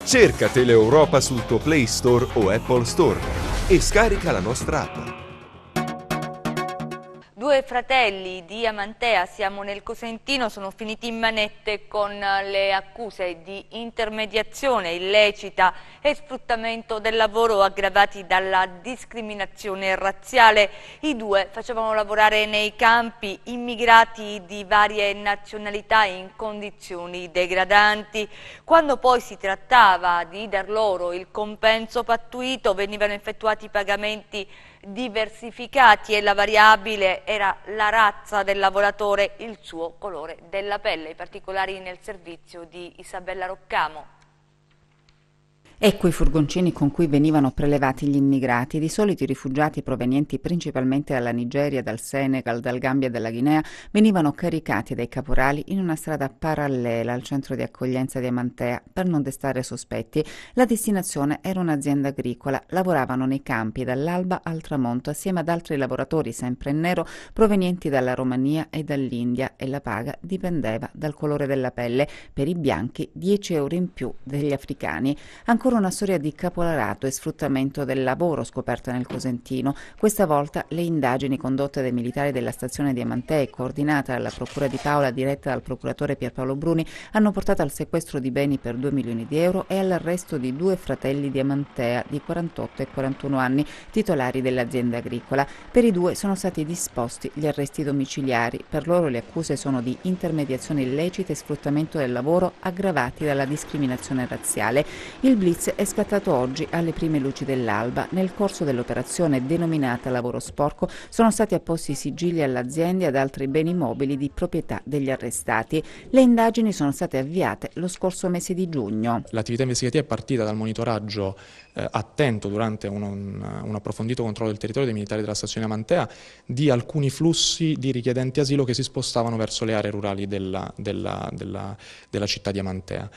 Cerca Teleeuropa sul tuo Play Store o Apple Store e scarica la nostra app. Due fratelli di Amantea, siamo nel Cosentino, sono finiti in manette con le accuse di intermediazione illecita e sfruttamento del lavoro aggravati dalla discriminazione razziale. I due facevano lavorare nei campi immigrati di varie nazionalità in condizioni degradanti. Quando poi si trattava di dar loro il compenso pattuito, venivano effettuati pagamenti diversificati e la variabile era la razza del lavoratore, il suo colore della pelle. I particolari nel servizio di Isabella Roccamo. Ecco i furgoncini con cui venivano prelevati gli immigrati, di solito rifugiati provenienti principalmente dalla Nigeria, dal Senegal, dal Gambia e dalla Guinea, venivano caricati dai caporali in una strada parallela al centro di accoglienza di Amantea per non destare sospetti. La destinazione era un'azienda agricola, lavoravano nei campi dall'alba al tramonto assieme ad altri lavoratori sempre in nero provenienti dalla Romania e dall'India e la paga dipendeva dal colore della pelle, per i bianchi 10 euro in più degli africani. Ancora una storia di caporalato e sfruttamento del lavoro scoperta nel Cosentino. Questa volta le indagini condotte dai militari della stazione di Amantea e coordinata dalla Procura di Paola diretta dal procuratore Pierpaolo Bruni hanno portato al sequestro di beni per 2 milioni di euro e all'arresto di due fratelli di Amantea di 48 e 41 anni, titolari dell'azienda agricola. Per i due sono stati disposti gli arresti domiciliari. Per loro le accuse sono di intermediazione illecita e sfruttamento del lavoro aggravati dalla discriminazione razziale. Il blitz è scattato oggi alle prime luci dell'alba. Nel corso dell'operazione denominata lavoro sporco sono stati apposti sigilli all'azienda e ad altri beni mobili di proprietà degli arrestati. Le indagini sono state avviate lo scorso mese di giugno. L'attività investigativa è partita dal monitoraggio attento durante un approfondito controllo del territorio dei militari della stazione Amantea di alcuni flussi di richiedenti asilo che si spostavano verso le aree rurali della città di Amantea.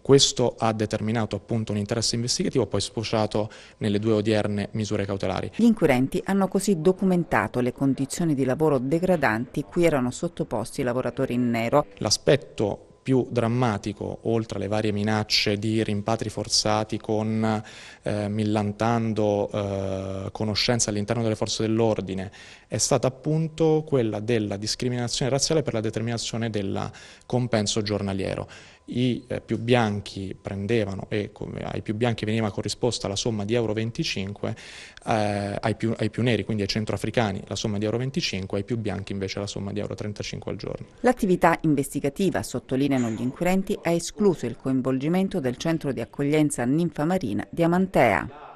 Questo ha determinato appunto un interesse investigativo, poi sfociato nelle due odierne misure cautelari. Gli inquirenti hanno così documentato le condizioni di lavoro degradanti cui erano sottoposti i lavoratori in nero. L'aspetto più drammatico, oltre alle varie minacce di rimpatri forzati millantando conoscenza all'interno delle forze dell'ordine, è stata appunto quella della discriminazione razziale per la determinazione del compenso giornaliero. I più bianchi prendevano e ai più bianchi veniva corrisposta la somma di euro 25, ai più neri, quindi ai centroafricani, la somma di euro 25, ai più bianchi invece la somma di euro 35 al giorno. L'attività investigativa, sottolineano gli inquirenti, ha escluso il coinvolgimento del centro di accoglienza Ninfa Marina di Amantea.